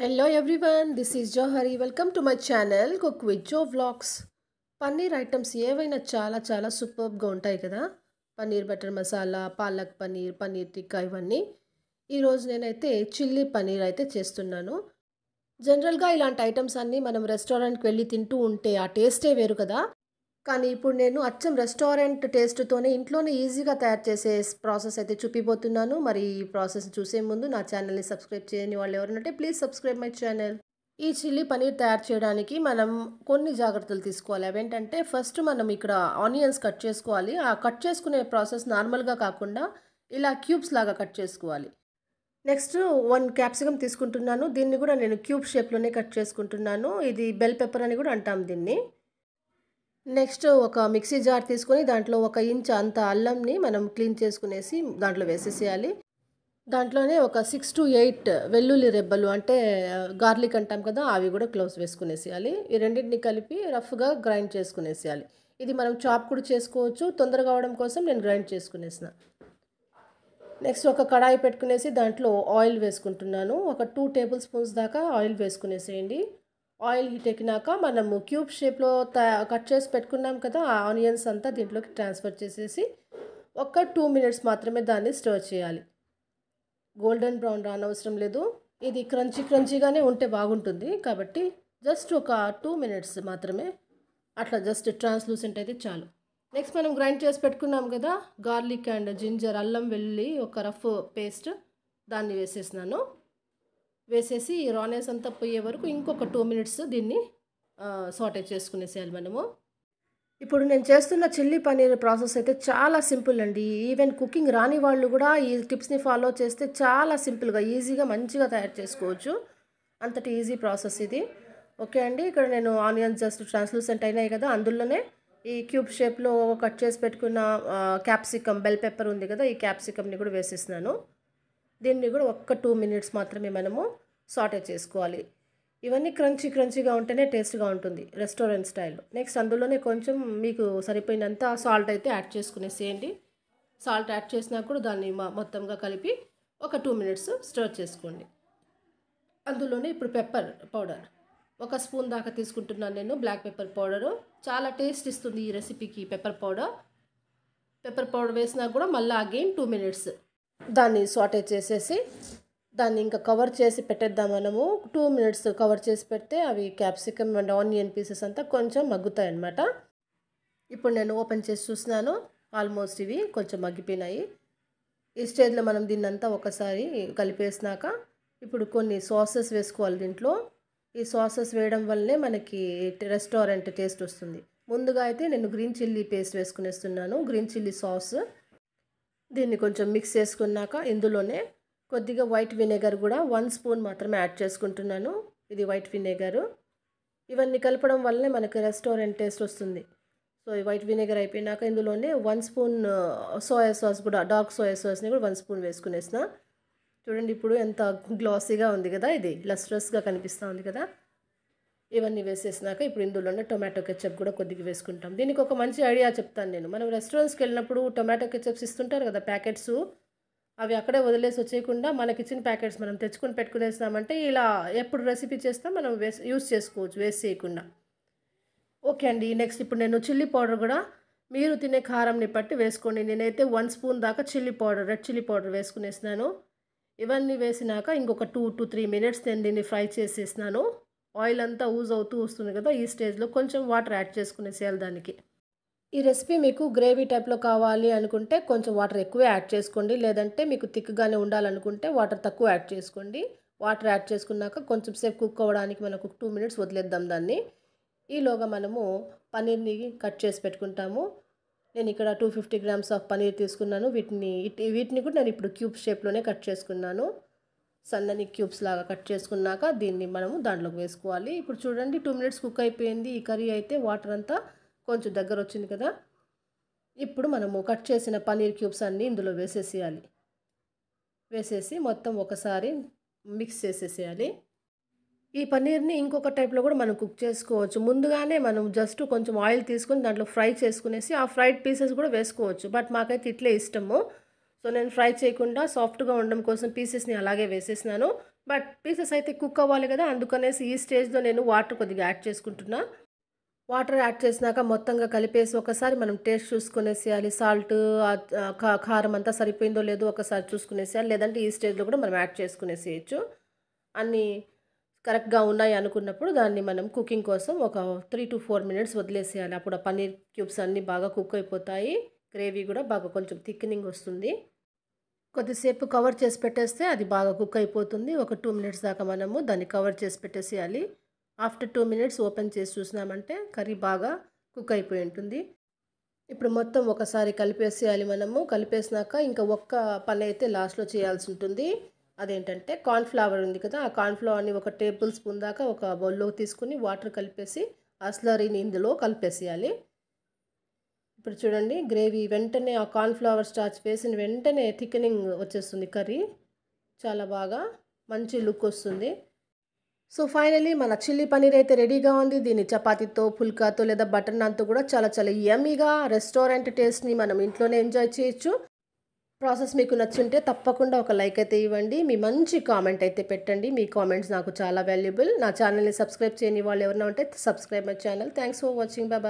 Hello everyone, this is Johari. Welcome to my channel Cook with Joe Vlogs. Paneer items ఏవైనా చాలా సూపర్గా ఉంటాయి కదా. పన్నీర్ బటర్ మసాలా, పాలక్ పన్నీర్, పన్నీర్ టిక్కా ఇవన్నీ. ఈరోజు నేనైతే చిల్లీ పన్నీర్ అయితే చేస్తున్నాను. జనరల్గా ఇలాంటి ఐటమ్స్ అన్నీ మనం రెస్టారెంట్కి వెళ్ళి తింటూ ఉంటే ఆ టేస్టే వేరు కదా. కానీ ఇప్పుడు నేను అచ్చం రెస్టారెంట్ టేస్ట్తోనే ఇంట్లోనే ఈజీగా తయారు చేసే ప్రాసెస్ అయితే చూపిపోతున్నాను. మరి ఈ ప్రాసెస్ చూసే ముందు నా ఛానల్ని సబ్స్క్రైబ్ చేయని వాళ్ళు ఎవరంటే ప్లీజ్ సబ్స్క్రైబ్ మై ఛానల్. ఈ చిల్లీ పన్నీర్ తయారు చేయడానికి మనం కొన్ని జాగ్రత్తలు తీసుకోవాలి. అవేంటంటే ఫస్ట్ మనం ఇక్కడ ఆనియన్స్ కట్ చేసుకోవాలి. ఆ కట్ చేసుకునే ప్రాసెస్ నార్మల్గా కాకుండా ఇలా క్యూబ్స్ లాగా కట్ చేసుకోవాలి. నెక్స్ట్ 1 క్యాప్సికమ్ తీసుకుంటున్నాను. దీన్ని కూడా నేను క్యూబ్ షేప్లోనే కట్ చేసుకుంటున్నాను. ఇది బెల్ పెప్పర్ అని కూడా అంటాం దీన్ని. నెక్స్ట్ ఒక మిక్సీ జార్ తీసుకొని దాంట్లో 1 ఇంచ్ అంత అల్లంని మనం క్లీన్ చేసుకునేసి దాంట్లో వేసేసేయాలి. దాంట్లోనే ఒక 6 to 8 వెల్లుల్లి రెబ్బలు అంటే గార్లిక్ అంటాం కదా, అవి కూడా క్లోజ్ వేసుకునేసేయాలి. ఈ రెండింటిని కలిపి రఫ్గా గ్రైండ్ చేసుకునేసేయాలి. ఇది మనం చాప్ కూడా చేసుకోవచ్చు. తొందరగా అవడం కోసం నేను గ్రైండ్ చేసుకునేసిన. నెక్స్ట్ ఒక కడాయి పెట్టుకునేసి దాంట్లో ఆయిల్ వేసుకుంటున్నాను. ఒక 2 టేబుల్ స్పూన్స్ దాకా ఆయిల్ వేసుకునేసేయండి. ఆయిల్ హీట్ ఎక్కినాక మనము క్యూబ్ షేప్లో కట్ చేసి పెట్టుకున్నాం కదా, ఆ ఆనియన్స్ అంతా దీంట్లోకి ట్రాన్స్ఫర్ చేసేసి ఒక 2 మినిట్స్ మాత్రమే దాన్ని స్టర్ చేయాలి. గోల్డెన్ బ్రౌన్ రానవసరం లేదు. ఇది క్రంచీగానే ఉంటే బాగుంటుంది కాబట్టి జస్ట్ ఒక 2 మినిట్స్ మాత్రమే అట్లా జస్ట్ ట్రాన్స్లూసెంట్ అయితే చాలు. నెక్స్ట్ మనం గ్రైండ్ చేసి పెట్టుకున్నాం కదా గార్లిక్ అండ్ జింజర్, అల్లం వెల్లుల్లి ఒక రఫ్ పేస్ట్, దాన్ని వేసేసినాను. వేసేసి రానెస్ అంతా పోయే వరకు ఇంకొక 2 మినిట్స్ దీన్ని సాటే చేసుకునేసేయాలి మనము. ఇప్పుడు నేను చేస్తున్న చిల్లీ పన్నీర్ ప్రాసెస్ అయితే చాలా సింపుల్ అండి. ఈవెన్ కుకింగ్ రాని వాళ్ళు కూడా ఈ టిప్స్ని ఫాలో చేస్తే చాలా సింపుల్గా ఈజీగా మంచిగా తయారు చేసుకోవచ్చు. అంతటి ఈజీ ప్రాసెస్ ఇది. ఓకే అండి, ఇక్కడ నేను ఆనియన్స్ జస్ట్ ట్రాన్స్లూసెంట్ అయినాయి కదా, అందులోనే ఈ క్యూబ్ షేప్లో కట్ చేసి పెట్టుకున్న క్యాప్సికమ్, బెల్ పెప్పర్ ఉంది కదా, ఈ క్యాప్సికమ్ని కూడా వేసేసినాను. దీన్ని కూడా ఒక 2 మినిట్స్ మాత్రమే మనము సాటే చేసుకోవాలి. ఇవన్నీ క్రంచీగా ఉంటేనే టేస్ట్గా ఉంటుంది రెస్టారెంట్ స్టైల్లో. నెక్స్ట్ అందులోనే కొంచెం మీకు సరిపోయినంత సాల్ట్ అయితే యాడ్ చేసుకునేసేయండి. సాల్ట్ యాడ్ చేసినా కూడా దాన్ని మొత్తంగా కలిపి ఒక 2 మినిట్స్ స్టర్ చేసుకోండి. అందులోనే ఇప్పుడు పెప్పర్ పౌడర్ 1 స్పూన్ దాకా తీసుకుంటున్నాను నేను. బ్లాక్ పెప్పర్ పౌడరు చాలా టేస్ట్ ఇస్తుంది ఈ రెసిపీకి. పెప్పర్ పౌడర్ వేసినా కూడా మళ్ళీ అగైన్ 2 మినిట్స్ దాన్ని సాటే చేసేసి దాన్ని ఇంకా కవర్ చేసి పెట్టేద్దాం మనము. 2 మినిట్స్ కవర్ చేసి పెడితే అవి క్యాప్సికమ్ అండ్ ఆనియన్ పీసెస్ అంతా కొంచెం మగ్గుతాయి అన్నమాట. ఇప్పుడు నేను ఓపెన్ చేసి చూసినాను, ఆల్మోస్ట్ ఇవి కొంచెం మగ్గిపోయినాయి. ఈ స్టేజ్లో మనం దీన్నంతా ఒకసారి కలిపేసినాక ఇప్పుడు కొన్ని సాసెస్ వేసుకోవాలి దీంట్లో. ఈ సాసెస్ వేయడం వల్లనే మనకి రెస్టారెంట్ టేస్ట్ వస్తుంది. ముందుగా అయితే నేను గ్రీన్ చిల్లీ పేస్ట్ వేసుకునేస్తున్నాను, గ్రీన్ చిల్లీ సాస్. దీన్ని కొంచెం మిక్స్ చేసుకున్నాక ఇందులోనే కొద్దిగా వైట్ వినేగర్ కూడా 1 స్పూన్ మాత్రమే యాడ్ చేసుకుంటున్నాను. ఇది వైట్ వినేగరు. ఇవన్నీ కలపడం వల్లనే మనకి రెస్టారెంట్ టేస్ట్ వస్తుంది. సో ఈ వైట్ వినేగర్ అయిపోయినాక ఇందులోనే 1 స్పూన్ సోయా సాస్ కూడా, డార్క్ సోయా సాస్ని కూడా 1 స్పూన్ వేసుకునేసిన. చూడండి ఇప్పుడు ఎంత గ్లాసీగా ఉంది కదా, ఇది లస్ట్రస్గా కనిపిస్తూ ఉంది కదా. ఇవన్నీ వేసేసినాక ఇప్పుడు ఇందులోనే టొమాటో కెచప్ కూడా కొద్దిగా వేసుకుంటాం. దీనికి ఒక మంచి ఐడియా చెప్తాను నేను. మనం రెస్టారెంట్స్కి వెళ్ళినప్పుడు టొమాటో కెచప్స్ ఇస్తుంటారు కదా ప్యాకెట్స్, అవి అక్కడే వదిలేసి వచ్చేయకుండా మనకి ఇచ్చిన ప్యాకెట్స్ మనం తెచ్చుకొని పెట్టుకునేస్తామంటే ఇలా ఎప్పుడు రెసిపీ చేస్తాం మనం యూస్ చేసుకోవచ్చు వేస్ట్ చేయకుండా. ఓకే అండి, నెక్స్ట్ ఇప్పుడు నేను చిల్లీ పౌడర్ కూడా మీరు తినే కారంని బట్టి వేసుకోండి. నేనైతే 1 స్పూన్ దాకా chilli powder, red chilli powder వేసుకునేసినాను. ఇవన్నీ వేసినాక ఇంకొక 2 to 3 మినిట్స్ నేను దీన్ని ఫ్రై చేసేసినాను. ఆయిల్ అంతా యూజ్ అవుతూ వస్తుంది కదా, ఈ స్టేజ్లో కొంచెం వాటర్ యాడ్ చేసుకునేసేయాలి దానికి. ఈ రెసిపీ మీకు గ్రేవీ టైప్లో కావాలి అనుకుంటే కొంచెం వాటర్ ఎక్కువే యాడ్ చేసుకోండి, లేదంటే మీకు థిక్గానే ఉండాలనుకుంటే వాటర్ తక్కువ యాడ్ చేసుకోండి. వాటర్ యాడ్ చేసుకున్నాక కొంచెం సేపు కుక్ అవ్వడానికి మనకు 2 మినిట్స్ వదిలేద్దాం దాన్ని. ఈలోగా మనము పన్నీర్ని కట్ చేసి పెట్టుకుంటాము. నేను ఇక్కడ 250 గ్రామ్స్ ఆఫ్ పన్నీర్ తీసుకున్నాను. వీటిని కూడా నేను ఇప్పుడు క్యూబ్ షేప్లోనే కట్ చేసుకున్నాను. సన్నని క్యూబ్స్ లాగా కట్ చేసుకున్నాక దీన్ని మనము దాంట్లోకి వేసుకోవాలి. ఇప్పుడు చూడండి 2 మినిట్స్ కుక్ అయిపోయింది. ఈ కర్రీ అయితే వాటర్ అంతా కొంచెం దగ్గర వచ్చింది కదా. ఇప్పుడు మనము కట్ చేసిన పన్నీర్ క్యూబ్స్ అన్నీ ఇందులో వేసేసేయాలి. వేసేసి మొత్తం ఒకసారి మిక్స్ చేసేసేయాలి. ఈ పన్నీర్ని ఇంకొక టైప్లో కూడా మనం కుక్ చేసుకోవచ్చు. ముందుగానే మనం జస్ట్ కొంచెం ఆయిల్ తీసుకొని దాంట్లో ఫ్రై చేసుకునేసి ఆ ఫ్రైడ్ పీసెస్ కూడా వేసుకోవచ్చు. బట్ మాకైతే ఇట్లే ఇష్టము. సో నేను ఫ్రై చేయకుండా సాఫ్ట్గా ఉండడం కోసం పీసెస్ని అలాగే వేసేసినాను. బట్ పీసెస్ అయితే కుక్ అవ్వాలి కదా! అందుకనేసి ఈ స్టేజ్‌లో నేను వాటర్ కొద్దిగా యాడ్ చేసుకుంటున్నా. వాటర్ యాడ్ చేసినాక మొత్తంగా కలిపేసి ఒకసారి మనం టేస్ట్ చూసుకునేసేయాలి. సాల్ట్ కారం అంతా సరిపోయిందో లేదో ఒకసారి చూసుకునేసేయాలి. లేదంటే ఈ స్టేజ్‌లో కూడా మనం యాడ్ చేసుకునేసేయొచ్చు. అన్నీ కరెక్ట్‌గా ఉన్నాయి అనుకున్నప్పుడు దాన్ని మనం కుకింగ్ కోసం ఒక 3-4 మినిట్స్ వదిలేసేయాలి. అప్పుడు ఆ పన్నీర్ క్యూబ్స్ అన్నీ బాగా కుక్ అయిపోతాయి. గ్రేవీ కూడా బాగా కొంచెం థిక్‌నింగ్ వస్తుంది. కొద్దిసేపు కవర్ చేసి పెట్టేస్తే అది బాగా కుక్ అయిపోతుంది. ఒక 2 మినిట్స్ దాకా మనము దాన్ని కవర్ చేసి పెట్టేసేయాలి. ఆఫ్టర్ 2 మినిట్స్ ఓపెన్ చేసి చూసినామంటే కర్రీ బాగా కుక్ అయిపోయి ఉంటుంది. ఇప్పుడు మొత్తం ఒకసారి కలిపేసేయాలి మనము. కలిపేసినాక ఇంకా ఒక్క పనైతే లాస్ట్‌లో చేయాల్సి ఉంటుంది. అదేంటంటే కార్న్ ఫ్లవర్ ఉంది కదా! ఆ కార్న్ ఫ్లవర్‌ని ఒక టేబుల్ స్పూన్ దాకా ఒక బౌల్‌లోకి తీసుకొని వాటర్ కలిపేసి ఆ స్లర్రీని ఇందులో కలిపేసేయాలి. ఇప్పుడు చూడండి గ్రేవీ వెంటనే ఆ కార్న్ ఫ్లవర్ స్టార్చ్ వేసిన వెంటనే థిక్కెనింగ్ వచ్చేస్తుంది కర్రీ. చాలా బాగా మంచి లుక్ వస్తుంది. సో ఫైనల్లీ మన చిల్లీ పన్నీర్ అయితే రెడీగా ఉంది. దీన్ని చపాతీతో, పుల్కాతో లేదా బటర్ నాన్‌తో కూడా చాలా చాలా యమ్మీగా రెస్టారెంట్ టేస్ట్‌ని మనం ఇంట్లోనే ఎంజాయ్ చేయొచ్చు. ప్రాసెస్ మీకు నచ్చుంటే తప్పకుండా ఒక లైక్ అయితే ఇవ్వండి. మీ మంచి కామెంట్ అయితే పెట్టండి. మీ కామెంట్స్ నాకు చాలా వాల్యుబుల్. నా ఛానల్‌ని సబ్స్క్రైబ్ చేయని వాళ్ళు ఎవరైనా ఉంటే subscribe my channel. Thanks for watching. By by.